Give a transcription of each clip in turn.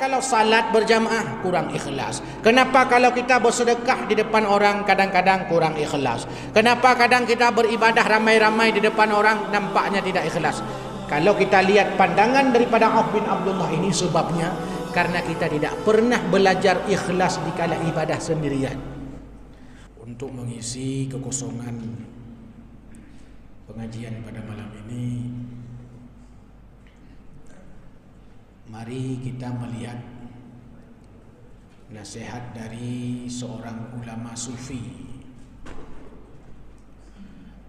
kalau salat berjamaah kurang ikhlas? Kenapa kalau kita bersedekah di depan orang kadang-kadang kurang ikhlas? Kenapa kadang kita beribadah ramai-ramai di depan orang nampaknya tidak ikhlas? Kalau kita lihat pandangan daripada Auf bin Abdullah ini, sebabnya karena kita tidak pernah belajar ikhlas di kala ibadah sendirian. Untuk mengisi kekosongan pengajian pada malam ini, mari kita melihat nasihat dari seorang ulama sufi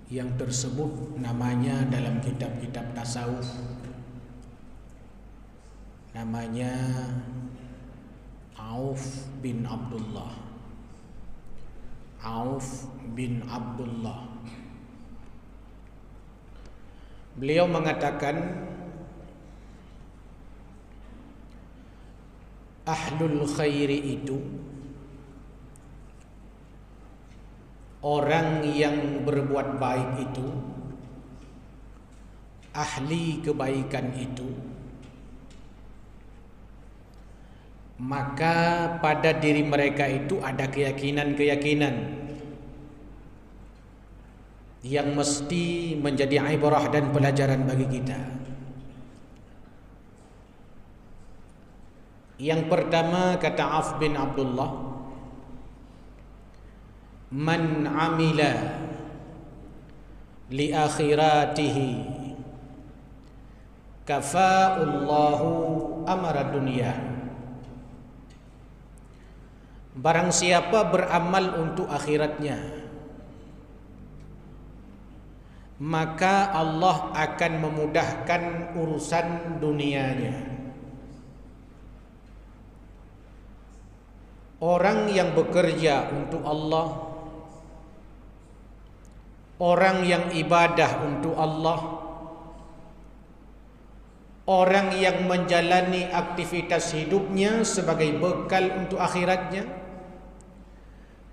yang tersebut namanya dalam kitab-kitab tasawuf, namanya Auf bin Abdullah. Auf bin Abdullah. Beliau mengatakan, ahlul khairi itu orang yang berbuat baik itu, ahli kebaikan itu, maka pada diri mereka itu ada keyakinan-keyakinan yang mesti menjadi ibrah dan pelajaran bagi kita. Yang pertama, kata Auf bin Abdullah, man amila li akhiratihi kafa'ullahu amara dunya. Barang siapa beramal untuk akhiratnya, maka Allah akan memudahkan urusan dunianya. Orang yang bekerja untuk Allah, orang yang ibadah untuk Allah, orang yang menjalani aktivitas hidupnya sebagai bekal untuk akhiratnya,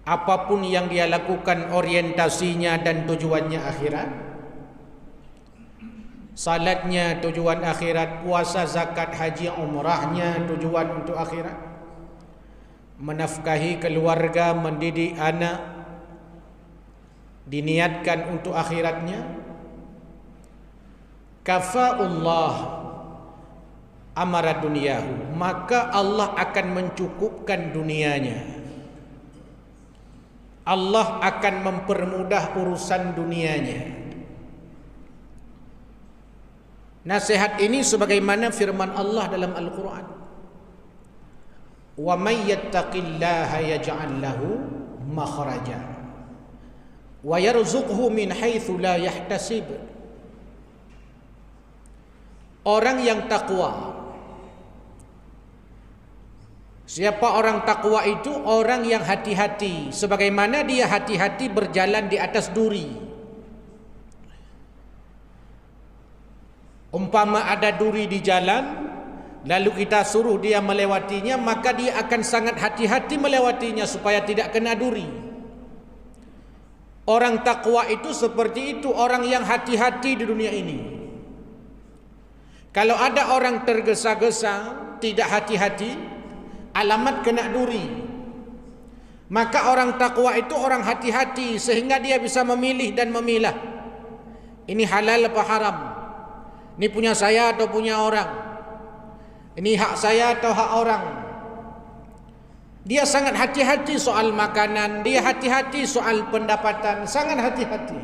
apapun yang dia lakukan orientasinya dan tujuannya akhirat. Salatnya tujuan akhirat, puasa, zakat, haji, umrahnya tujuan untuk akhirat, menafkahi keluarga, mendidik anak diniatkan untuk akhiratnya. Kafa'ullah amara dunyahu, maka Allah akan mencukupkan dunianya. Allah akan mempermudah urusan dunianya. Nasihat ini sebagaimana firman Allah dalam Al-Quran, wa may yattaqillaha yaj'al lahu makhraja wa yarzuqhu min haitsu la yahtasib. Orang yang takwa. Siapa orang takwa itu? Orang yang hati-hati, sebagaimana dia hati-hati berjalan di atas duri. Umpama ada duri di jalan, lalu kita suruh dia melewatinya, maka dia akan sangat hati-hati melewatinya supaya tidak kena duri. Orang takwa itu seperti itu, orang yang hati-hati di dunia ini. Kalau ada orang tergesa-gesa, tidak hati-hati, alamat kena duri. Maka orang takwa itu orang hati-hati, sehingga dia bisa memilih dan memilah. Ini halal apa haram? Ini punya saya atau punya orang? Ini hak saya atau hak orang? Dia sangat hati-hati soal makanan, dia hati-hati soal pendapatan, sangat hati-hati.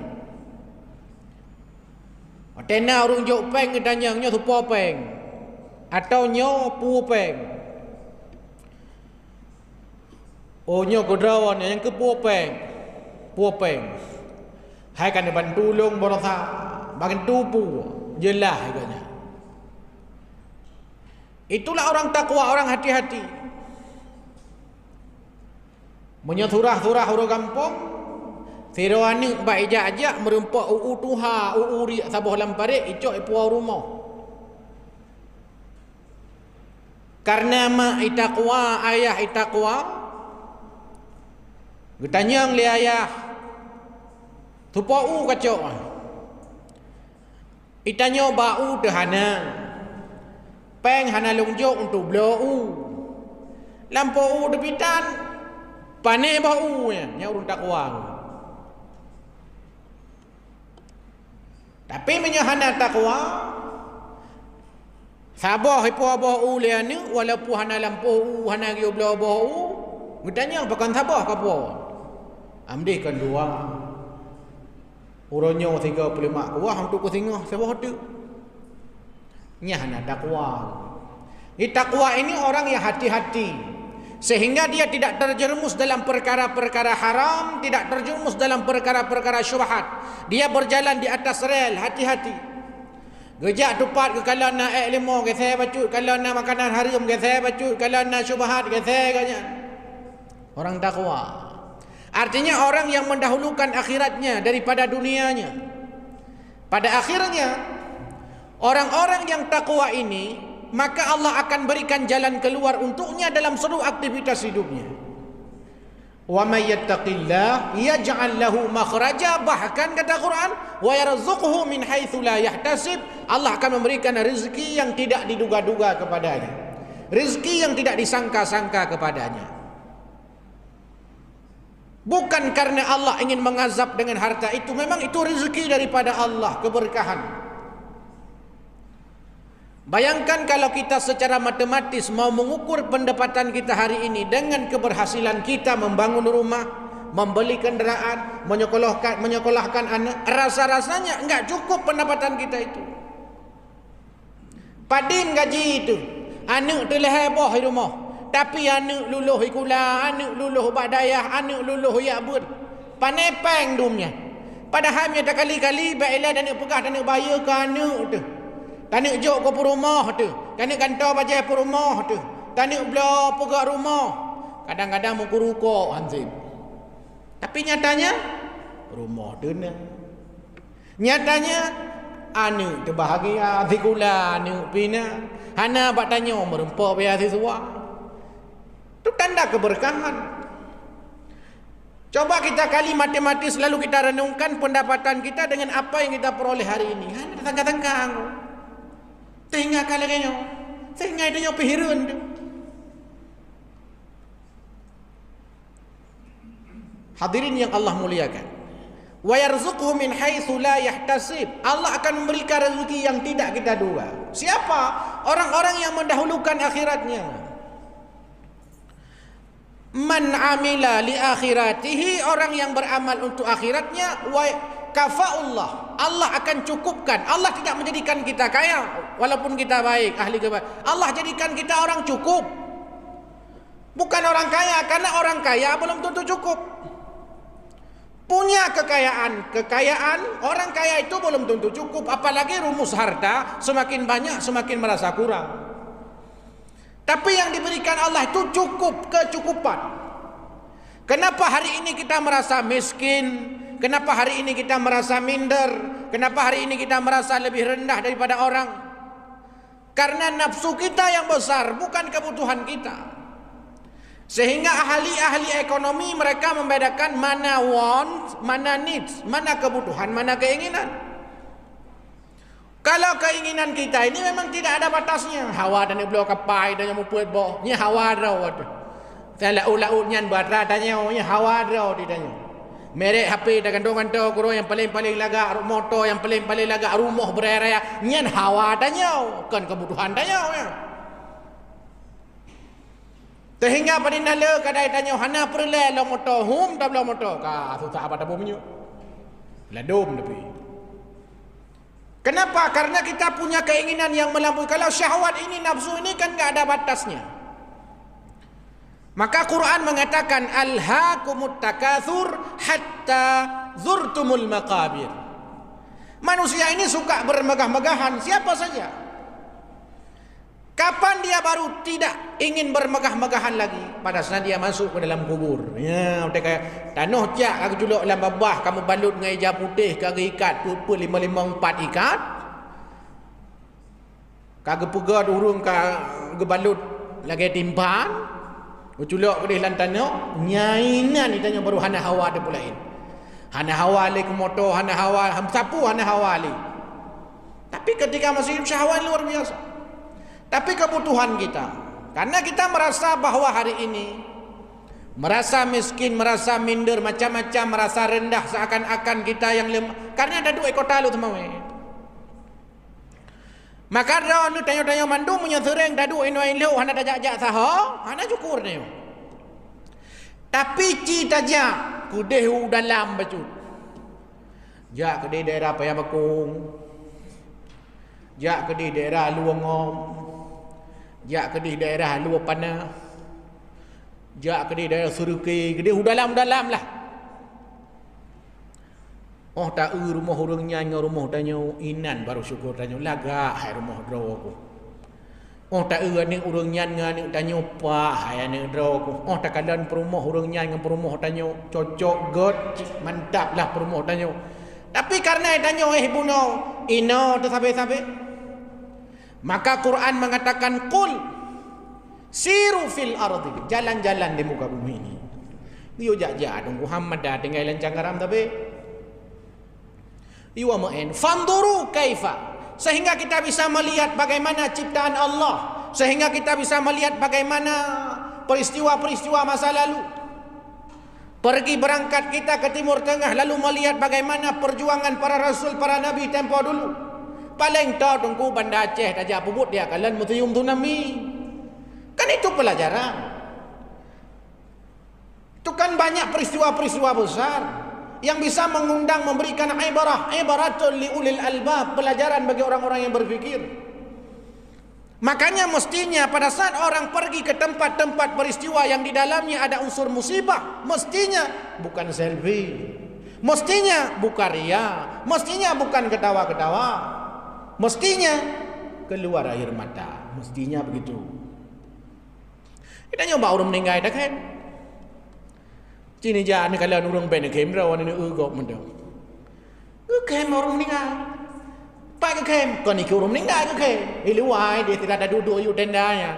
Tena orang jok peng kedanyang nyo tupo peng atau nyo pu peng. Oh nyo godrawan yang ke pu peng. Hai kan bantulung borotha bagan tupu jelah katanya. Itulah orang takwa, orang hati-hati. Menyaturah-turah huru kampung, Firawani baijak-ajak merumpak uu tuha, uu ri sabuh lampare icok ipuau rumah. Karena mak itakwa, ayah itakwa, getanyang li ayah, tupau kacok. Itanyo bau dehana, peng hana lungjok untuk blou. Lampu depitan panen bau nya urun takwa. Tapi menyahana takwa sabah ipo abah ulian walaupun hana lampu hana gi belah bau ngutanya pakan sabah kapo amdih kan dua uronyo 35 kuah untuk ku tengah sabah tu nyahana takwa. Takwa ini orang yang hati-hati sehingga dia tidak terjerumus dalam perkara-perkara haram, tidak terjerumus dalam perkara-perkara syubhat. Dia berjalan di atas rel, hati-hati. Gejak tupat ke kalau nak limo ke saya bacut, kalau nak makanan haram ke saya bacut, kalau nak syubhat ke saya ganyan. Orang takwa artinya orang yang mendahulukan akhiratnya daripada dunianya. Pada akhirnya orang-orang yang takwa ini maka Allah akan berikan jalan keluar untuknya dalam seluruh aktivitas hidupnya. Wa may yattaqillah yaj'al lahu makhraja, bahkan kata Quran, wa yarzuqhu min haitsu la yahtasib, Allah akan memberikan rezeki yang tidak diduga-duga kepadanya, rezeki yang tidak disangka-sangka kepadanya. Bukan karena Allah ingin mengazab dengan harta itu, memang itu rezeki daripada Allah, keberkahan. Bayangkan kalau kita secara matematis mau mengukur pendapatan kita hari ini dengan keberhasilan kita membangun rumah, membeli kenderaan, menyekolahkan anak, rasa-rasanya enggak cukup pendapatan kita itu. Padin gaji itu, anak tu leheboh di rumah, tapi anak luluh ikula, anak luluh badayah, anak luluh yabut, panepeng dumnya. Padahal dia tak kali-kali baiklah dan nak pegah dan nak bayar ke anak tu. Tanik jok ke rumah tu, tanik kantor bajai ke rumah tu, tanik belah pegak rumah. Kadang-kadang mau kurukok Hanzib. Tapi nyatanya rumah tu nak. Nyatanya anu terbahagia zikula anu pina. Hana bak tanya merempak biar siswa. Tu tanda keberkahan. Coba kita kali matematis lalu kita renungkan pendapatan kita dengan apa yang kita peroleh hari ini. Hana tangga-tanggang. Tengah kalaganya, tengah itu nyopi hirun tu. Hadirin yang Allah muliakan. Wa yarzuqhu min haitsu la yahtasib. Allah akan memberikan rezeki yang tidak kita duga. Siapa? Orang-orang yang mendahulukan akhiratnya. Man amila li akhiratihi, orang yang beramal untuk akhiratnya, wa kafaullah, Allah akan cukupkan. Allah tidak menjadikan kita kaya walaupun kita baik, ahli kebaikan. Allah jadikan kita orang cukup, bukan orang kaya, karena orang kaya belum tentu cukup. Punya kekayaan orang kaya itu belum tentu cukup, apalagi rumus harta semakin banyak semakin merasa kurang. Tapi yang diberikan Allah itu cukup, kecukupan. Kenapa hari ini kita merasa miskin? Kenapa hari ini kita merasa minder? Kenapa hari ini kita merasa lebih rendah daripada orang? Karena nafsu kita yang besar, bukan kebutuhan kita. Sehingga ahli-ahli ekonomi mereka membedakan mana want, mana needs, mana kebutuhan, mana keinginan. Kalau keinginan kita ini memang tidak ada batasnya. Hawa dan iblo kapai dan yang muput boh, nya hawa rawat. Saya lau nyan batra tanya, nya hawa raw ditanya. Merek HP dah kantong-kantong kuro yang paling-paling lagak motor, yang paling-paling lagak rumah beraya-raya, nyan hawa tanya, kan kebutuhan tanya. Sehingga pada nala kadai tanya hana perle lo motor hum tak belum motor ka susah apa tabu menyu ladum tapi. Kenapa? Karena kita punya keinginan yang melampaui. Kalau syahwat ini, nafsu ini kan enggak ada batasnya. Maka Quran mengatakan alhaakumut takatsur hatta zurtumul maqabir. Manusia ini suka bermegah-megahan, siapa saja. Kapan dia baru tidak ingin bermegah-megahan lagi? Pada saat dia masuk ke dalam kubur. Ya, udah kayak tanah jak aku juluk dalam babah, kamu balut dengan hijab putih, kagak ikat pupul 554 ikat. Kagak pegat urung kagak balut lagi timpan. Uculok ke dalam tanah, nyainan ditanya baru hana hawa ada pulain. Hana hawa le ke motor, hana hawa, sapu hana hawa le. Tapi ketika masih syahwat luar biasa. Tapi kebutuhan kita, Karena kita merasa bahwa hari ini merasa miskin, merasa minder, macam-macam, merasa rendah, seakan-akan kita yang lemah. Karena ada dua kota lu teman. Maka dah nu tanya-tanya mandum punya sering dadu ino ilo hana dajak-jak saha, hana syukur dia. Tapi cita jak kudeh dalam baju. Jak ke di daerah Payabakung. Jak ke di daerah Luangom. Jak ke di daerah Luapana. Jak ke di daerah Suruki, ke di dalam-dalam lah. Oh tak rumah orang nyanyi rumah tanya inan baru syukur tanya laga hai rumah draw aku. Oh tak ni orang nyanyi ni tanya apa hai ni draw aku. Oh tak kadan perumah orang nyanyi dengan perumah tanya cocok god mantap lah perumah tanya. Tapi karena tanya buno ino tu sampai-sampai. Maka Quran mengatakan qul siru fil ardi, jalan-jalan di muka bumi ini. Yo jak-jak dong Muhammad dah tinggal lancang garam tapi iwamain fanduru kaifa, sehingga kita bisa melihat bagaimana ciptaan Allah, sehingga kita bisa melihat bagaimana peristiwa-peristiwa masa lalu. Pergi berangkat kita ke Timur Tengah lalu melihat bagaimana perjuangan para rasul, para nabi tempoh dulu. Paling tahu tunggu Banda Aceh tajak pubut dia kalian museum tsunami. Kan itu pelajaran. Itu kan banyak peristiwa-peristiwa besar yang bisa mengundang, memberikan ibaratun li ulil albab, pelajaran bagi orang-orang yang berfikir. Makanya mestinya pada saat orang pergi ke tempat-tempat peristiwa yang di dalamnya ada unsur musibah, mestinya bukan selfie, mestinya bukan ria, mestinya bukan ketawa-ketawa, mestinya keluar air mata, mestinya begitu. Kita nyoba orang meninggal dah kan. Cini jangan ni kalau orang ben kem rawan ni gok mendang. Kem orang meninggal. Pak kem, kau ni orang meninggal ke kem? Iluai dia tidak ada duduk yuk tendanya.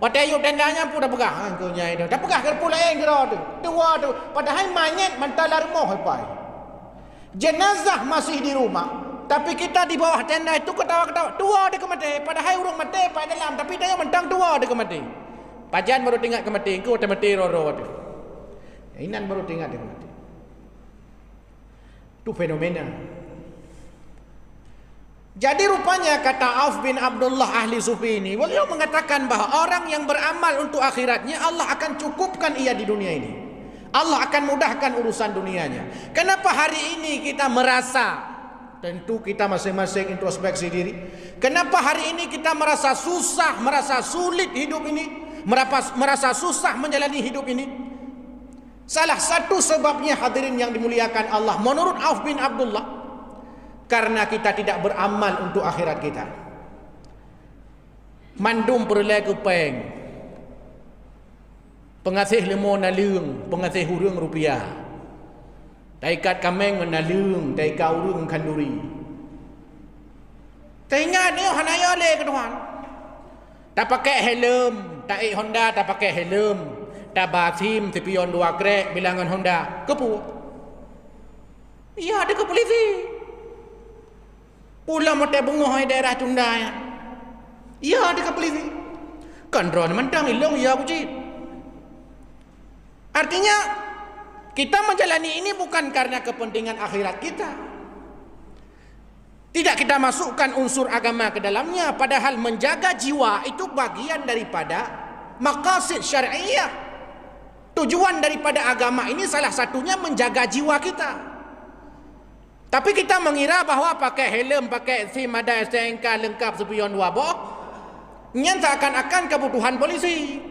Pada yuk tendanya pun dah pegah kau nyai dah. Dah pegah ke pula yang kira tu. Dua tu. Padahal mayat mentala rumah pai. Jenazah masih di rumah, tapi kita di bawah tenda itu ketawa-ketawa. Dua dia kemati. Padahal orang mati pai dalam, tapi dia mentang dua dia kemati. Pajan baru tinggal kemati, kau mati roro tu. Inan baru tinggal dia mati. Itu fenomena. Jadi rupanya kata Auf bin Abdullah ahli sufi ini, beliau mengatakan bahawa orang yang beramal untuk akhiratnya Allah akan cukupkan ia di dunia ini. Allah akan mudahkan urusan dunianya. Kenapa hari ini kita merasa, tentu kita masing-masing introspeksi diri, kenapa hari ini kita merasa susah, merasa sulit hidup ini, merasa susah menjalani hidup ini? Salah satu sebabnya hadirin yang dimuliakan Allah, menurut Auf bin Abdullah, karena kita tidak beramal untuk akhirat kita. Mandum perlai kupeng, pengasih lemo nalung, pengasih hurung rupiah, taikat kameng menalung, taikat urung kanduri. Tengah ni hanaya le keduan. Tak pakai helm, tak Honda tak pakai helm. Basim sepion dua krek bilangan Honda kepu. Iya ada ke polisi. Pula mata bunga daerah Tunda ya. Iya ada ke polisi. Kontrol mentang ilong ya bujit. Artinya kita menjalani ini bukan karena kepentingan akhirat kita. Tidak kita masukkan unsur agama ke dalamnya, padahal menjaga jiwa itu bagian daripada maqasid syariah. Tujuan daripada agama ini salah satunya menjaga jiwa kita. Tapi kita mengira bahawa pakai helm, pakai SIM, ada STNK lengkap sepion dua boh, nyan seakan-akan kebutuhan polisi.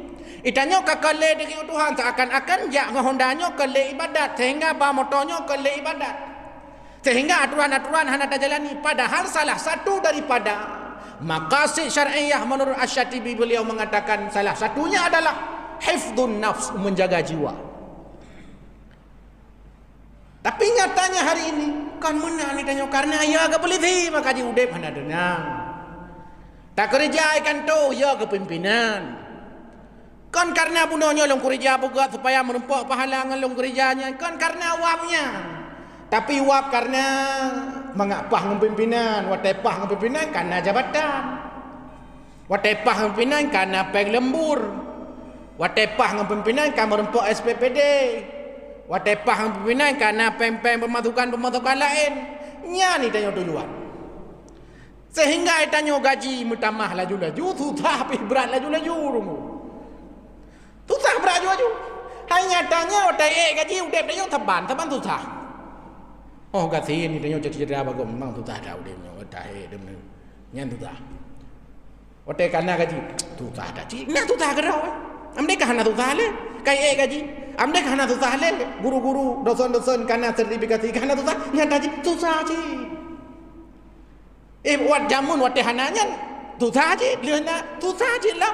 Itanya kakale dengan kebutuhan seakan-akan jak ngehondanya ke le ibadat, sehingga bah motornya ke le ibadat, sehingga aturan-aturan hana terjalani. Padahal salah satu daripada maqasid syariah menurut Asy-Syatibi, beliau mengatakan salah satunya adalah hifdun nafs, menjaga jiwa. Tapi nyatanya hari ini kan mana ni tanya karena ya ke polisi maka di udep hana denang. Tak kerja ikan tu ya ke pimpinan. Kan karena bunuhnya long kerja buka supaya menumpuk pahala ngan long kerjanya, kan karena wapnya. Tapi wap karena mengapah ngan pimpinan, watepah ngan pimpinan karena jabatan. Watepah pimpinan karena peng lembur. Watepah dengan pimpinan kan merempok SPPD. Watepah dengan pimpinan karena peng-peng pemasukan lain. Nya ni tanya tujuan. Sehingga tanya gaji mutamah laju-laju, susah tapi berat laju-laju. Susah berat laju-laju. Hanya tanya otak gaji udah tanya taban susah. Oh gaji ni tanya cedera bagus memang susah dah udah otak dia nyan susah. Otak kana gaji susah dah cik. Nak susah kerau. Amde kana susah le. Kai gaji. Amde kana susah le. Guru-guru dosen-dosen kana sertifikasi kana susah. Nyan gaji susah cik. Wat jamun wat tehananya susah je, lihatlah susah je lah.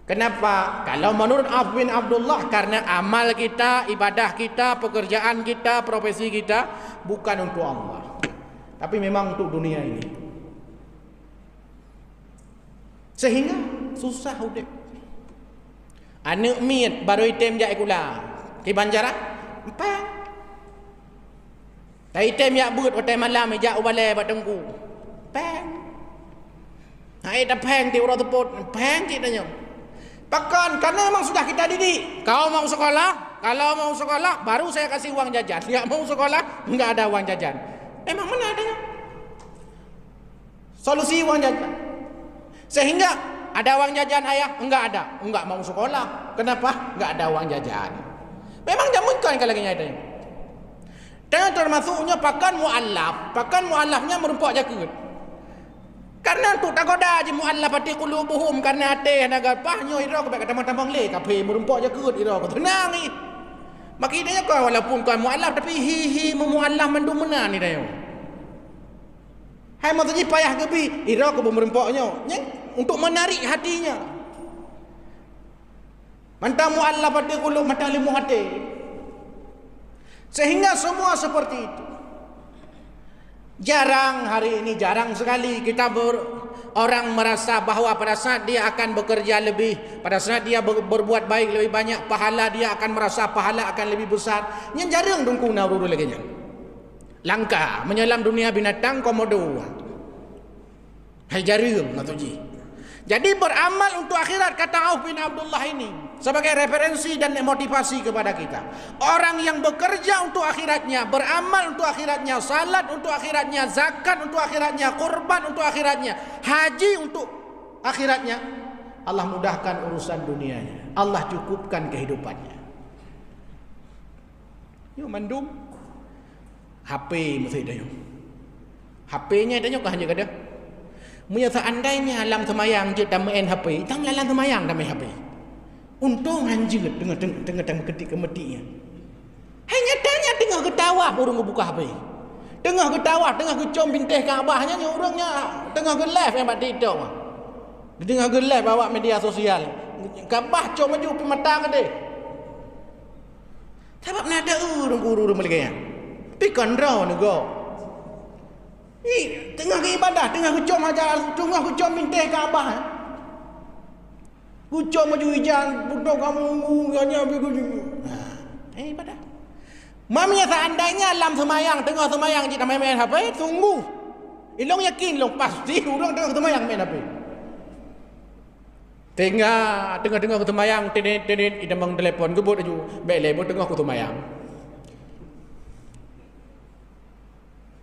Kenapa? Kalau menurut Auf bin Abdullah, karena amal kita, ibadah kita, pekerjaan kita, profesi kita bukan untuk Allah, tapi memang untuk dunia ini. Sehingga susah udah. Anak miat baru item jak ikula. Ki banjara? Empat. Tai tem yak but otai malam ejak ubale batengku. Peng. Hai dah peng ti urang teput. Peng cik tanya. Pakan karena memang sudah kita didik. Kau mau sekolah? Kalau mau sekolah baru saya kasih uang jajan. Enggak mau sekolah enggak ada uang jajan. Memang mana adanya? Solusi uang jajan. Sehingga ada uang jajan ayah? Enggak ada. Enggak mau sekolah. Kenapa? Enggak ada uang jajan. Memang jamunkan kalau lagi nyatanya. Dan termasuknya pakan mu'allaf. Pakan mu'allafnya merumpak jakut. Karena untuk takoda je mu'allaf hati qulubuhum karena hati nagapahnya ira ko kata tambang le kape merumpak jakut ira ko tenang ni. Maknanya kau walaupun kau mu'allaf tapi hihi mu'allaf mendum menan ni dayo. Hai maksudnya payah gebi ira ko merempaknya untuk menarik hatinya. Mantap mu'allaf hati qulub mata limu hati. Sehingga semua seperti itu. Jarang hari ini, jarang sekali kita orang merasa bahawa pada saat dia akan bekerja lebih, pada saat dia berbuat baik lebih banyak pahala, dia akan merasa pahala akan lebih besar. Yang jarang dungku nauru lagi nya. Langka menyelam dunia binatang komodo. Hai jarang ngatuji. Jadi beramal untuk akhirat kata Auf bin Abdullah ini sebagai referensi dan motivasi kepada kita. Orang yang bekerja untuk akhiratnya, beramal untuk akhiratnya, salat untuk akhiratnya, zakat untuk akhiratnya, kurban untuk akhiratnya, haji untuk akhiratnya, Allah mudahkan urusan dunianya. Allah cukupkan kehidupannya. Yuk mandum HP mesti ada yuk. HP-nya ada yuk hanya kada. Munya seandainya alam semayang je tak main HP, tak alam semayang tak main HP. Untung hanjut tengah ketik kematinya. Hanya tanya tengah ketawa orang buka HP. Tengah ketawa, tengah kecom bintih Kaabahnya orangnya tengah ke live yang bati itu. Tengah ke live bawa media sosial. Kaabah com maju pi mata ke deh. Sebab nada orang guru mereka. Pi kondraw nego. Tengah ke ibadah, tengah kucom aja, tengah kucom bintih Kaabah. Kucom maju hujan, budak kamu hanya begitu. Ibadah. Mamanya seandainya alam semayang, tengah semayang kita main HP, tunggu. Ilong yakin long pasti orang tengah semayang main HP. Tengah semayang, tenet idamang telepon gebut aju, bele bot tengah semayang.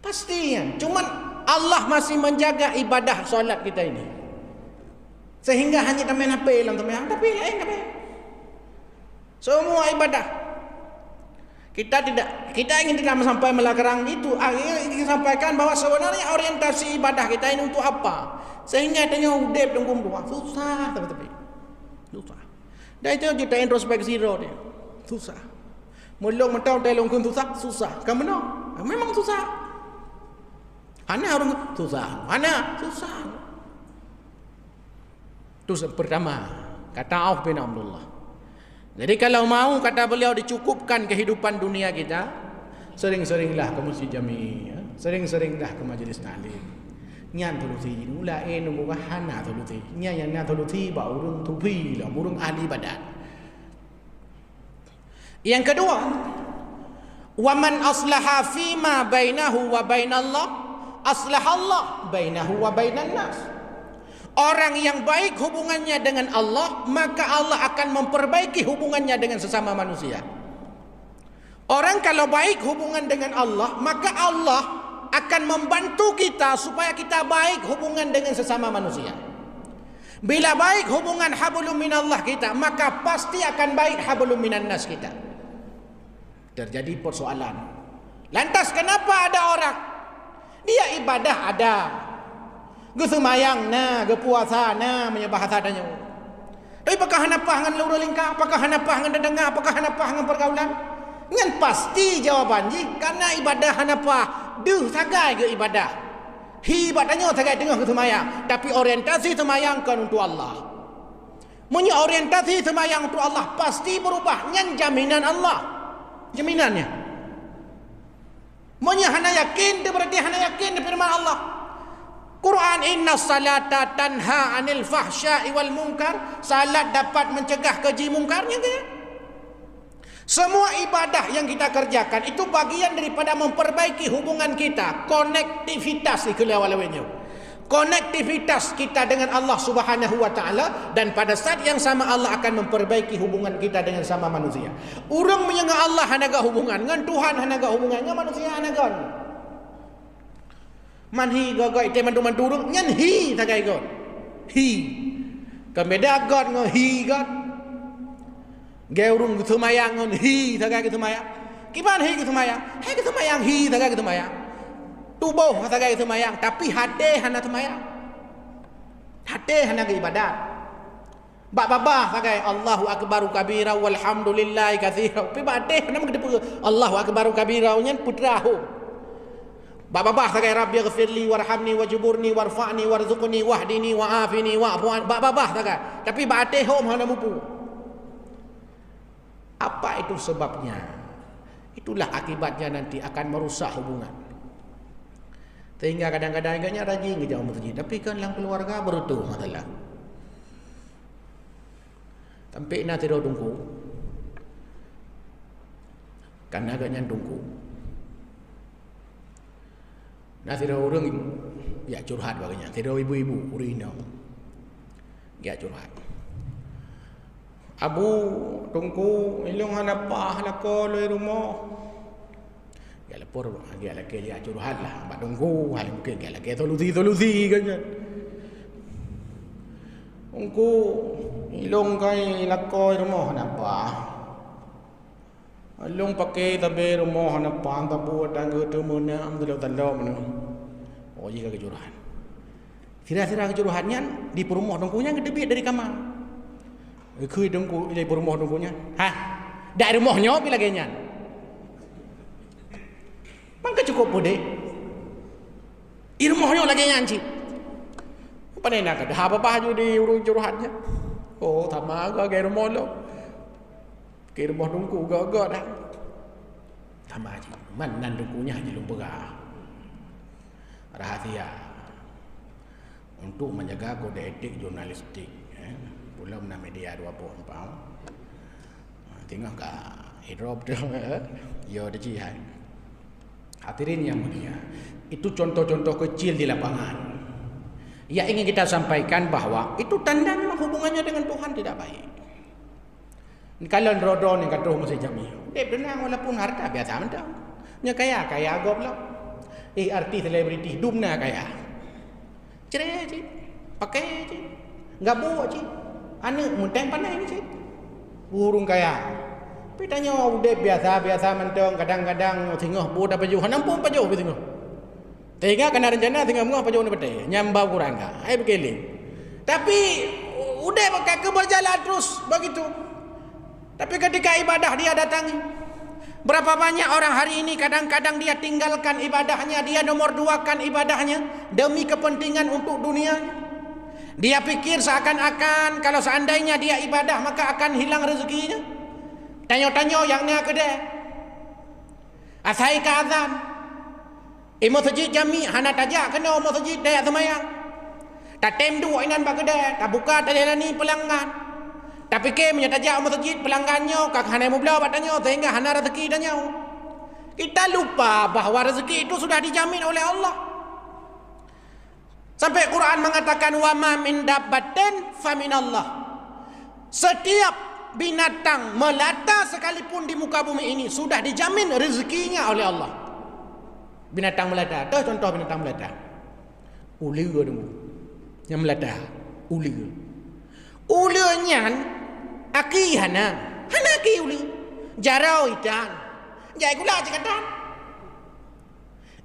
Pastinya, cuman Allah masih menjaga ibadah solat kita ini. Sehingga hanya main HP dalam temayang, tapi lain apa? Semua ibadah. Kita ingin tidak sampai melakarang itu. Ingin sampaikan bahwa sebenarnya orientasi ibadah kita ini untuk apa? Sehingga tanya udep dengkum doang susah tapi susah. Dan itu kita introspeksi dia. Susah. Mulung mentau telongkun susah. Kamu no? Memang susah. Hana orang susah. Hana susah. Itu pertama kata Auf bin Abdullah. Jadi kalau mau kata beliau dicukupkan kehidupan dunia kita, sering-seringlah ke masjid jami, sering-seringlah ke majlis taklim. Nyan thuluthi ulae nunggu hana thuluthi. Nya yang na thuluthi ba urung tupi lah urung ahli ibadat. Yang kedua, wa man aslaha fima bainahu wa bainallah aslahallah bainahu wa bainan nas. Orang yang baik hubungannya dengan Allah, maka Allah akan memperbaiki hubungannya dengan sesama manusia. Orang kalau baik hubungan dengan Allah, maka Allah akan membantu kita supaya kita baik hubungan dengan sesama manusia. Bila baik hubungan hablum minallah kita, maka pasti akan baik hablum minan nas kita. Terjadi persoalan. Lantas kenapa ada orang dia ibadah ada, gesemayang na, gepuasa na, menyembah sadanya. Tapi apakah hanapah dengan lura lingkar? Apakah hanapah dengan dengar? Apakah hanapah dengan pergaulan? Ngan pasti jawapan ji, karena ibadah hanapah duh sagai ke ibadah. Hi ibadahnya sagai tengah gesemayang, tapi orientasi semayang kan untuk Allah. Punya orientasi semayang untuk Allah pasti berubah. Ngan jaminan Allah. Jaminannya. Punya hana yakin, dia berarti hana yakin firman Allah. Quran, inna salata tanha anil fahsya'i wal munkar. Salat dapat mencegah keji mungkarnya kan? Semua ibadah yang kita kerjakan itu bagian daripada memperbaiki hubungan kita, konektivitas ikhlas-walawanya. Konektivitas kita dengan Allah Subhanahu wa taala, dan pada saat yang sama Allah akan memperbaiki hubungan kita dengan sama manusia. Urang menyangka Allah hanaga hubungan dengan Tuhan, hanaga hubungan dengan manusia hanaga. Manhi gagai te mandu urang nyan hi tagai god. Hi. Kembeda god ngo hi god. Geurung ketumayang ngon hi tagai ketumayang. Kiban hi ketumayang? Hi ketumayang hi tagai ketumayang. Tubuh tagai ketumayang, tapi hati hana ketumayang. Hati hana ibadat. Bak-babah tagai Allahu akbaru kabira walhamdulillahi katsira. Pi hati hana mengedepu Allahu akbaru kabira nyan putrahu. Bak-babah tagai Rabbi ighfirli warhamni wajburni warfa'ni warzuqni wahdini wa'afini wa'fu'an. Bak-babah tagai, tapi hati hom hana mupu. Apa itu sebabnya? Itulah akibatnya nanti akan merusak hubungan. Sehingga kadang-kadang agaknya rajin ke jauh masjid, tapi kan dalam keluarga berutuh masalah. Sampai nak tidur tunggu. Kan agaknya tunggu. Nak tidur orang ya curhat bagainya. Tidur ibu-ibu urina. Ya curhat. Abu tunggu ilung hanapa hanako loi rumah. Ya lepor dia lagi dia curhat lah, mbak tunggu hal mungkin dia lagi solusi kan. Tunggu ilung kai lako rumah hanapa. Ilung pakai tabe rumah hanapa tabu tangga temuna amdelo tandau mana. Oh jika kecurahan. Sira-sira kecurahannya di perumah tunggunya gedebit dari kamar. Kui tunggu di perumah tunggunya. Hah? Dari rumahnya bila genyan. Maka cukup boleh. Di rumahnya lagi nyanci. Apa ni nak ada apa-apa aja di urung curhatnya. Oh, sama agak ke rumah lo. Ke rumah tunggu gagak dah. Sama aja. Mana tunggunya hanya lumpur. Rahasia untuk menjaga kode etik jurnalistik. Belum nama media 24. Tengok kah hidrop tu. Yo dah jihad. Hadirin yang mulia, itu contoh-contoh kecil di lapangan. Ya ingin kita sampaikan bahwa itu tanda memang hubungannya dengan Tuhan tidak baik. Kalau rodon yang kata masih jami, dia benar walaupun harta biasa mentang. Nya kaya agak lah. Arti selebriti dumna kaya. Cerai je, pakai je, gabu je. Anu munteng pandai je. Burung kaya. Tapi tanya udah biasa-biasa mentong kadang-kadang tengah bodoh pajuh nampung pajuh tengah. Tengah kena rencana tengah muah pajuh ni betul. Nyambau kurang ka. Ai berkeling. Tapi udah pakai berjalan terus begitu. Tapi ketika ibadah dia datangi. Berapa banyak orang hari ini kadang-kadang dia tinggalkan ibadahnya, dia nomor duakan ibadahnya demi kepentingan untuk dunianya. Dia pikir seakan-akan kalau seandainya dia ibadah maka akan hilang rezekinya. Tanya-tanya yang ni ke dia. Asai ke azan. Masjid jami hana tajak kena masjid dia semayang. Tak temdu inan bak kedai, tak buka tak jalani pelanggan. Tapi ke menyatajak masjid pelanggannya kak hana mubla batanya sehingga hana rezeki danya. Kita lupa bahawa rezeki itu sudah dijamin oleh Allah. Sampai Quran mengatakan wa ma min dabbatin fa minallah. Setiap binatang melata sekalipun di muka bumi ini sudah dijamin rezekinya oleh Allah. Binatang melata, tahu contoh binatang melata? Ular dulu. Yang melata, ular. Ularnya aki hana aki ular. Jarau itan. Jai gula cakatan.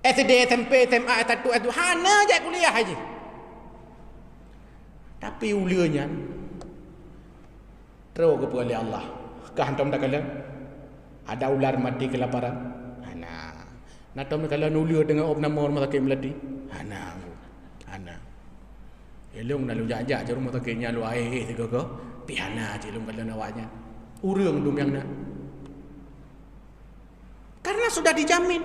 SD, SMP, SMA, S1, S2 hana jai kuliah haji. Tapi ularnya terus kepada oleh Allah. Kehantam tak kala ada ular mati kelaparan. Hana. Natom kala nulia dengan nama rumah sakit melati. Hana. Elong nak lu jajak je rumah sakitnya lu air tiga ke. Pihana je lu kala nawaknya. Urang dum yang nak. Karena sudah dijamin.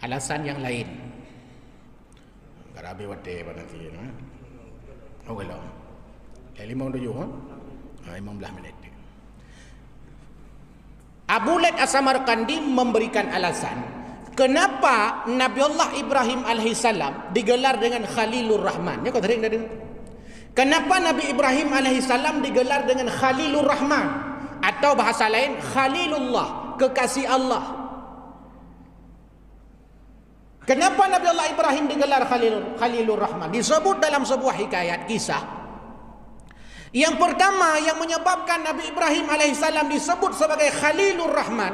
Alasan yang lain. Karabi wate pada sini. Oh kalau 5 menit. Abu Laid As-Samarqandi memberikan alasan kenapa Nabiullah Ibrahim alaihissalam digelar dengan Khalilur Rahman. Ya kau sering dah dengar. Kenapa Nabi Ibrahim alaihissalam digelar dengan Khalilur Rahman atau bahasa lain Khalilullah, kekasih Allah? Kenapa Nabiullah Ibrahim digelar Khalilur Rahman? Disebut dalam sebuah hikayat kisah. Yang pertama yang menyebabkan Nabi Ibrahim alaihissalam disebut sebagai Khalilur Rahman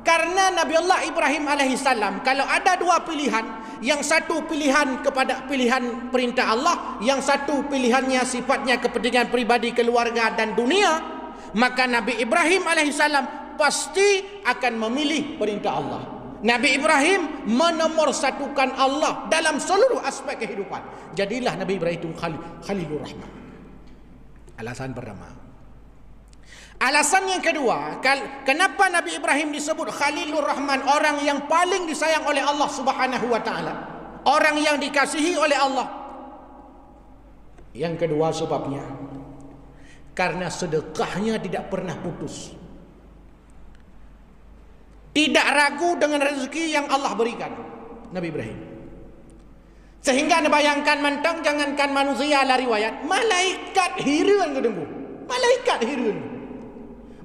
karena Nabiullah Ibrahim alaihissalam kalau ada dua pilihan, yang satu pilihan kepada pilihan perintah Allah, yang satu pilihannya sifatnya kepentingan pribadi, keluarga dan dunia, maka Nabi Ibrahim alaihissalam pasti akan memilih perintah Allah. Nabi Ibrahim menomorsatukan Allah dalam seluruh aspek kehidupan. Jadilah Nabi Ibrahim itu Khalilur Rahman. Alasan pertama. Alasan yang kedua, kenapa Nabi Ibrahim disebut Khalilur Rahman, orang yang paling disayang oleh Allah Subhanahu wa taala, orang yang dikasihi oleh Allah. Yang kedua sebabnya karena sedekahnya tidak pernah putus. Tidak ragu dengan rezeki yang Allah berikan Nabi Ibrahim. Sehingga anda bayangkan mentang jangankan manusia lah riwayat, malaikat hirun ke dengku. Malaikat hirun.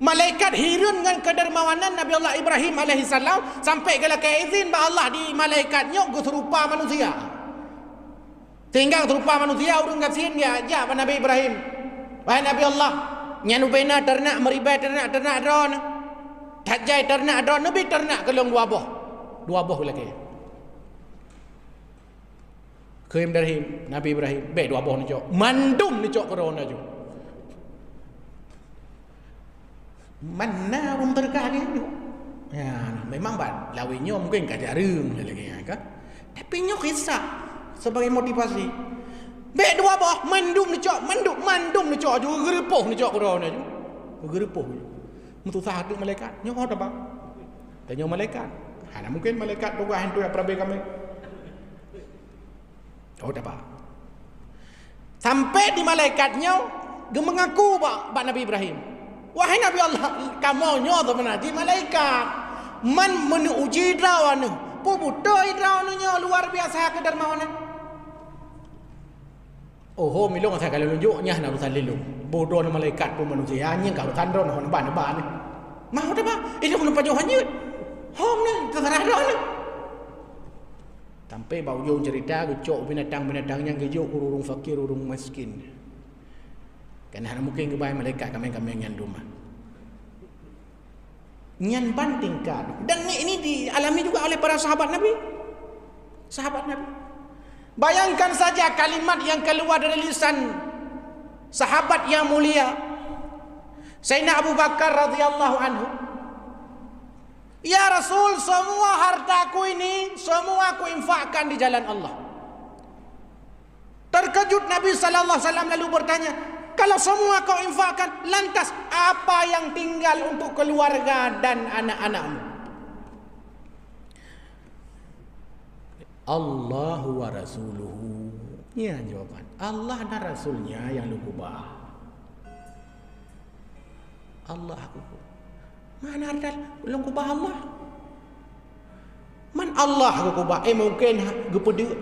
Malaikat hirun dengan kedermawanan Nabi Allah Ibrahim alaihissalam sampai kalau keizin ba Allah di malaikatnya serupa manusia. Sehingga serupa manusia urung kasihin dia aja pada Nabi Ibrahim. Wahai Nabi Allah, nyanu bena ternak meribai ternak drone. Tajai ternak drone Nabi ternak kelong dua boh lagi. Keim dari Nabi Ibrahim, be dua boh ni cok. Mandum ni cok corona cok. Mana rum terkah ni? Ya, memang ban lawinyo mungkin kada reung lagi kan. Tapi nyo kisah sebagai motivasi. Be dua boh mandum ni cok, mandum ni cok juga gerepoh ni cok corona cok. Gerepoh. Untuk sahabat malaikat nyo ada bang. Tanya malaikat. Ada mungkin malaikat tugas hantu yang perabai kami. Oh dah pak. Sampai di malaikatnya dia mengaku pak Nabi Ibrahim. Wahai Nabi Allah, kamu nyo tu mana di malaikat man menuji drawan pubuto drawan nyo luar biasa kedermawanan. Oh milong saya kalau tunjuknya nak urusan lilu. Bodoh ni malaikat pun manusia nya kalau tandron hon ban ni. Mau dah pak. Ini kena pajuh hanyut. Hom ni terserah dah ni. Sampai bau jong cerita gecok binatang-binatang yang gejok urung fakir urung miskin. Kerana mungkin kebaik malaikat kami yang rumah. Nyan bandingkan. Dan ini dialami juga oleh para sahabat Nabi. Sahabat Nabi. Bayangkan saja kalimat yang keluar dari lisan sahabat yang mulia Sayyidina Abu Bakar radhiyallahu anhu. Ya Rasul, semua hartaku ini semua aku infakkan di jalan Allah. Terkejut Nabi sallallahu alaihi wasallam lalu bertanya, kalau semua kau infakkan, lantas apa yang tinggal untuk keluarga dan anak-anakmu? Allahu wa rasuluhu. Ya jawaban. Allah dan Rasulnya yang lu kubah. Allah aku. Mana ada lu kubah Allah? Man Allah kubah mungkin gepede.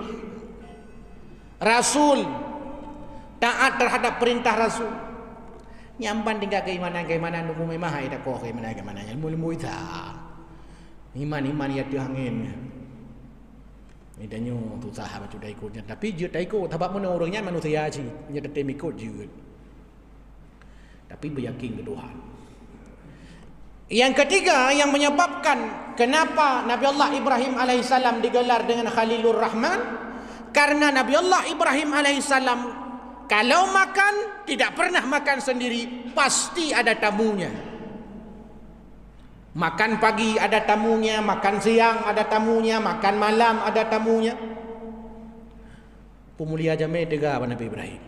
Rasul taat terhadap perintah Rasul. Nyampan tinggal keimanan nuku memang hai tak kau keimanan ilmu itu. Iman ya diangin. Midanya tu sahabat sudah ikutnya, tapi dia tak ikut. Sebab mana orangnya manusia aja, dia tetap ikut juga. Tapi beryakin ke Tuhan. Yang ketiga yang menyebabkan kenapa Nabi Allah Ibrahim alaihissalam digelar dengan Khalilur Rahman, karena Nabi Allah Ibrahim alaihissalam kalau makan tidak pernah makan sendiri, pasti ada tamunya. Makan pagi ada tamunya, makan siang ada tamunya, makan malam ada tamunya. Pemulia Jamai tiga Nabi Ibrahim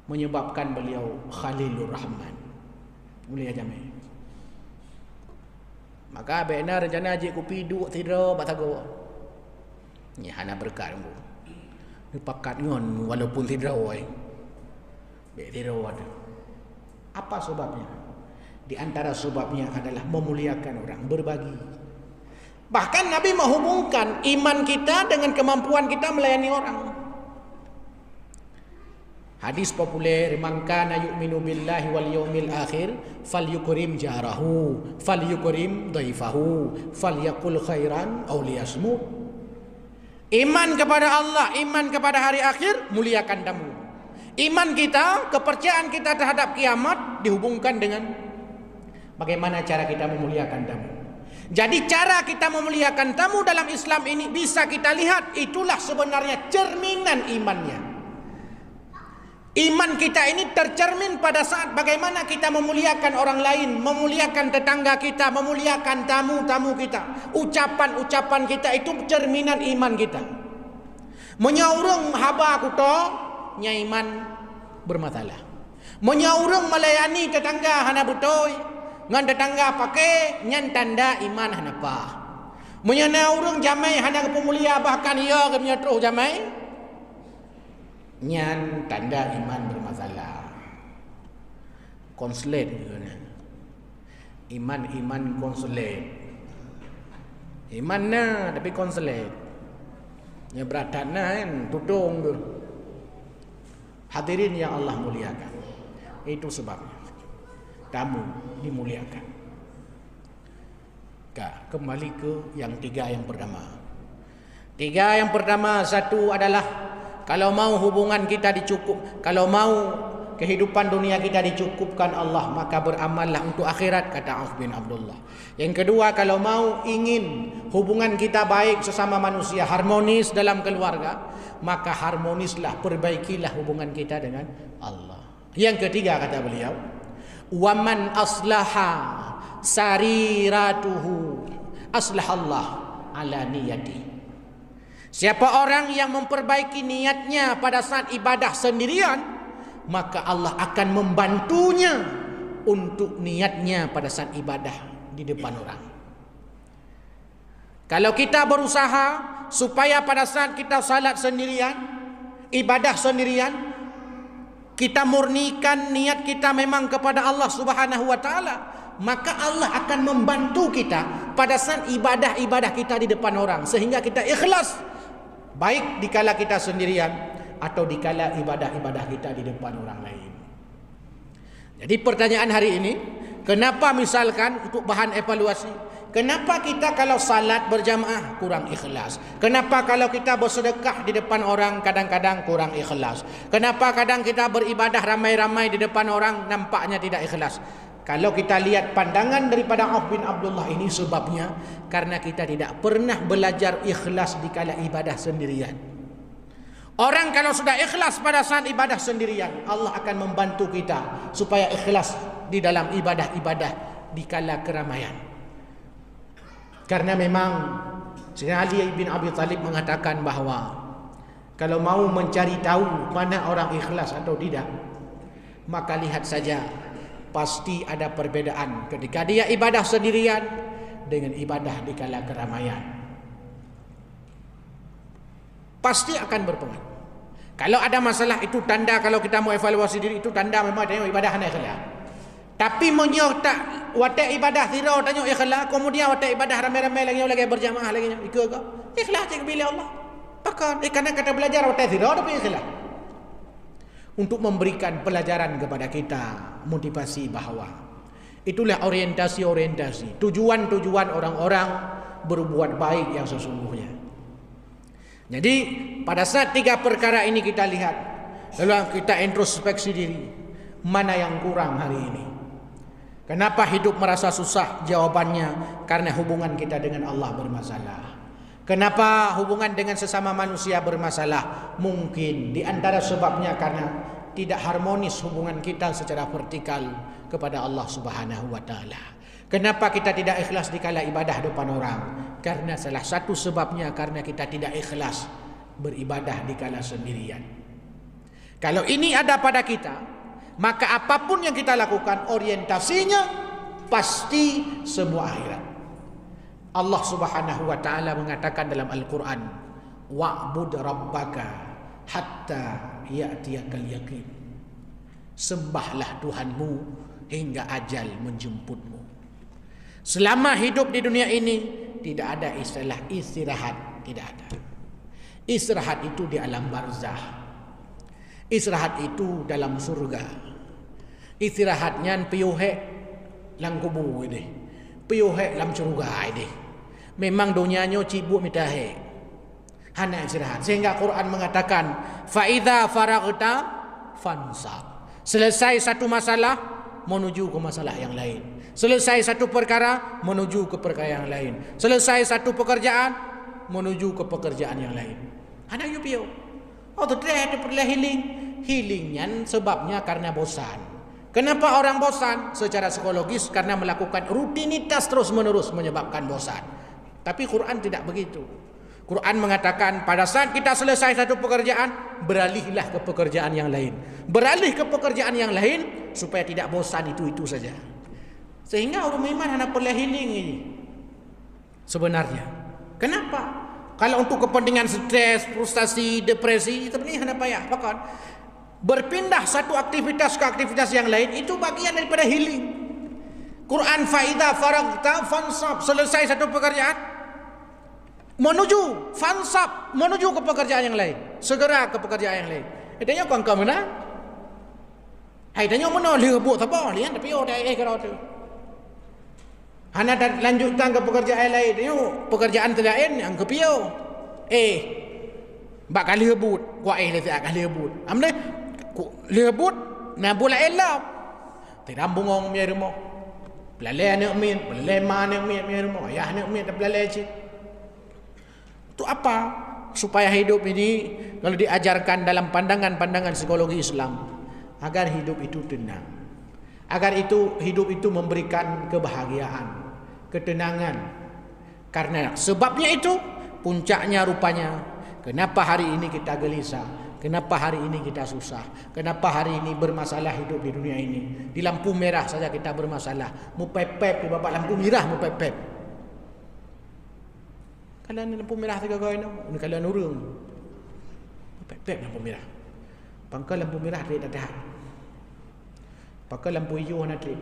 menyebabkan beliau Khalilur Rahman. Mulia Jamai. Maka benar rencana haji kopi duk tidur batago. Ni hana berkat aku. Ni pakat ngon walaupun tidur oi. Be tidur ada. Apa sebabnya? Di antara sebabnya adalah memuliakan orang, berbagi. Bahkan Nabi menghubungkan iman kita dengan kemampuan kita melayani orang. Hadis populer, man kana yu'minu billahi wal yawmil akhir falyukrim jarahu falyukrim dhaifahu falyaqul khairan aw liyasmut. Iman kepada Allah, iman kepada hari akhir, muliakan tamu. Iman kita, kepercayaan kita terhadap kiamat dihubungkan dengan bagaimana cara kita memuliakan tamu. Jadi cara kita memuliakan tamu dalam Islam ini bisa kita lihat, itulah sebenarnya cerminan imannya. Iman kita ini tercermin pada saat bagaimana kita memuliakan orang lain, memuliakan tetangga kita, memuliakan tamu-tamu kita. Ucapan-ucapan kita itu cerminan iman kita. Menyaurung haba kuto, nya iman bermasalah. Menyaurung melayani tetangga hana butoy, ngan tetangga pakai nyan tanda iman hana pa. Menyaurung jamai hana pemulia bahkan ia ke menyatruh jamai, nyan tanda iman bermasalah. Konslet iman konslet. Iman na tapi konslet. Nya beratan kan tudung tu. Hadirin yang Allah muliakan. Itu sebabnya tamu dimuliakan. Kembali ke yang tiga yang pertama. Tiga yang pertama, satu adalah kalau mau hubungan kita dicukup, kalau mau kehidupan dunia kita dicukupkan Allah, maka beramallah untuk akhirat, kata Auf bin Abdullah. Yang kedua, kalau mau ingin hubungan kita baik sesama manusia, harmonis dalam keluarga, maka harmonislah, perbaikilah hubungan kita dengan Allah. Yang ketiga kata beliau, waman aslaha sariratuhu aslahallah ala niyati. Siapa orang yang memperbaiki niatnya pada saat ibadah sendirian, maka Allah akan membantunya untuk niatnya pada saat ibadah di depan orang. Kalau kita berusaha supaya pada saat kita salat sendirian, ibadah sendirian, kita murnikan niat kita memang kepada Allah Subhanahu wa taala, maka Allah akan membantu kita pada saat ibadah-ibadah kita di depan orang, sehingga kita ikhlas, baik dikala kita sendirian atau dikala ibadah-ibadah kita di depan orang lain. Jadi pertanyaan hari ini, kenapa misalkan untuk bahan evaluasi, kenapa kita kalau salat berjamaah kurang ikhlas? Kenapa kalau kita bersedekah di depan orang kadang-kadang kurang ikhlas? Kenapa kadang kita beribadah ramai-ramai di depan orang nampaknya tidak ikhlas? Kalau kita lihat pandangan daripada Auf bin Abdullah ini, sebabnya karena kita tidak pernah belajar ikhlas di kala ibadah sendirian. Orang kalau sudah ikhlas pada saat ibadah sendirian, Allah akan membantu kita supaya ikhlas di dalam ibadah-ibadah di kala keramaian. Karena memang Sayyidina Ali bin Abi Thalib mengatakan bahawa kalau mau mencari tahu mana orang ikhlas atau tidak, maka lihat saja, pasti ada perbedaan ketika dia ibadah sendirian dengan ibadah di kala keramaian. Pasti akan berpengaruh. Kalau ada masalah, itu tanda, kalau kita mau evaluasi diri, itu tanda memang dia ibadah hanya ikhlas. Tapi menyerta watak ibadah tira tanya ikhlas, kemudian watak ibadah ramai-ramai lagi berjamaah lagi ikut ke. Ikhlas cek bila Allah. Pakan kerana kata belajar watak tira tapi ikhlas. Untuk memberikan pelajaran kepada kita, motivasi bahawa itulah orientasi-orientasi, tujuan-tujuan orang-orang berbuat baik yang sesungguhnya. Jadi pada saat 3 perkara ini kita lihat, lalu kita introspeksi diri, mana yang kurang hari ini? Kenapa hidup merasa susah? Jawabannya karena hubungan kita dengan Allah bermasalah. Kenapa hubungan dengan sesama manusia bermasalah? Mungkin di antara sebabnya karena tidak harmonis hubungan kita secara vertikal kepada Allah Subhanahu wa taala. Kenapa kita tidak ikhlas dikala ibadah depan orang? Karena salah satu sebabnya karena kita tidak ikhlas beribadah dikala sendirian. Kalau ini ada pada kita, maka apapun yang kita lakukan orientasinya pasti semua akhirat. Allah Subhanahu wa taala mengatakan dalam Al-Qur'an, wa'bud rabbaka hatta ya'tiyakal yaqin. Sembahlah Tuhanmu hingga ajal menjemputmu. Selama hidup di dunia ini tidak ada istilah istirahat, tidak ada. Istirahat itu di alam barzah. Istirahat itu dalam surga. Istirahatnya piuhe lang kubur ini. Piuhe lam surga ini. Memang dunianya cibuk mitahe. Hanya istirahat. Sehingga Quran mengatakan, fa idza faraghta fansab. Selesai satu masalah menuju ke masalah yang lain. Selesai satu perkara menuju ke perkara yang lain. Selesai satu pekerjaan menuju ke pekerjaan yang lain. Hanya you piu. Oh tu dia perlu healing. Healingnya sebabnya karena bosan. Kenapa orang bosan? Secara psikologis karena melakukan rutinitas terus menerus menyebabkan bosan. Tapi Quran tidak begitu. Quran mengatakan pada saat kita selesai satu pekerjaan, beralihlah ke pekerjaan yang lain. Beralih ke pekerjaan yang lain supaya tidak bosan itu saja. Sehingga orang iman hanya perlu healing ini. Sebenarnya. Kenapa? Kalau untuk kepentingan stres, frustasi, depresi, sebenarnya hanya payah. Bahkan berpindah satu aktivitas ke aktivitas yang lain itu bagian daripada healing. Quran faida faragta fansab, selesai satu pekerjaan menuju fansab, menuju ke pekerjaan yang lain. Segera ke pekerjaan yang lain. Idanya kau mana? Idanya mana lebut apa? Lihat tapi ada kalau tu. Hana lanjutkan ke pekerjaan lain. Pekerjaan lain yang kepiau. Bak kali lebut, kuat letak kali lebut. Amne lebut na bola elap. Tidak bungong mi rumah. Belalai nak min, belalai mana mi rumah. Ayah nak min tak belalai cik. Itu apa? Supaya hidup ini kalau diajarkan dalam pandangan-pandangan psikologi Islam, agar hidup itu tenang, agar hidup itu memberikan kebahagiaan, ketenangan. Karena sebabnya itu puncaknya rupanya kenapa hari ini kita gelisah, kenapa hari ini kita susah, kenapa hari ini bermasalah hidup di dunia ini. Di lampu merah saja kita bermasalah, mu pepep di babak lampu merah mu pepep. Kalau lampu merah tiga kali ni, kalau nurung, pepep lampu merah. Pangkal lampu merah dia tak tahan. Pakai lampu hijau nak trip.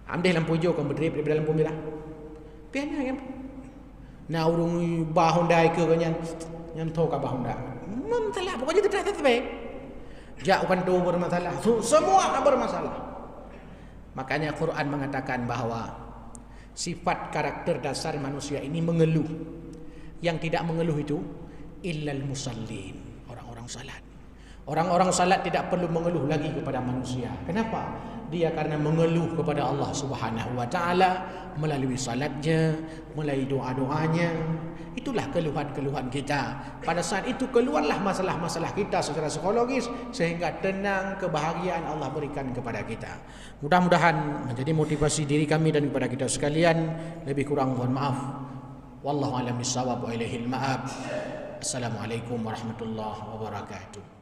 Ambil lampu hijau kan berdrip daripada lampu merah. Piannya kan. Nah urung bah Honda ke yang tahu ka bah Honda. Masalah pokoknya tidak terbaik. Jak bukan tu bermasalah. Semua bermasalah. Makanya Quran mengatakan bahawa sifat karakter dasar manusia ini mengeluh. Yang tidak mengeluh itu illal musallin, orang-orang salat. Orang-orang salat tidak perlu mengeluh lagi kepada manusia. Kenapa? Dia karena mengeluh kepada Allah Subhanahu wa taala melalui salatnya, melalui doa-doanya. Itulah keluhan-keluhan kita. Pada saat itu keluarlah masalah-masalah kita secara psikologis sehingga tenang, kebahagiaan Allah berikan kepada kita. Mudah-mudahan menjadi motivasi diri kami dan kepada kita sekalian. Lebih kurang mohon maaf. Wallahu a'lam bissawab wa ilaihil ma'ab. Assalamualaikum warahmatullahi wabarakatuh.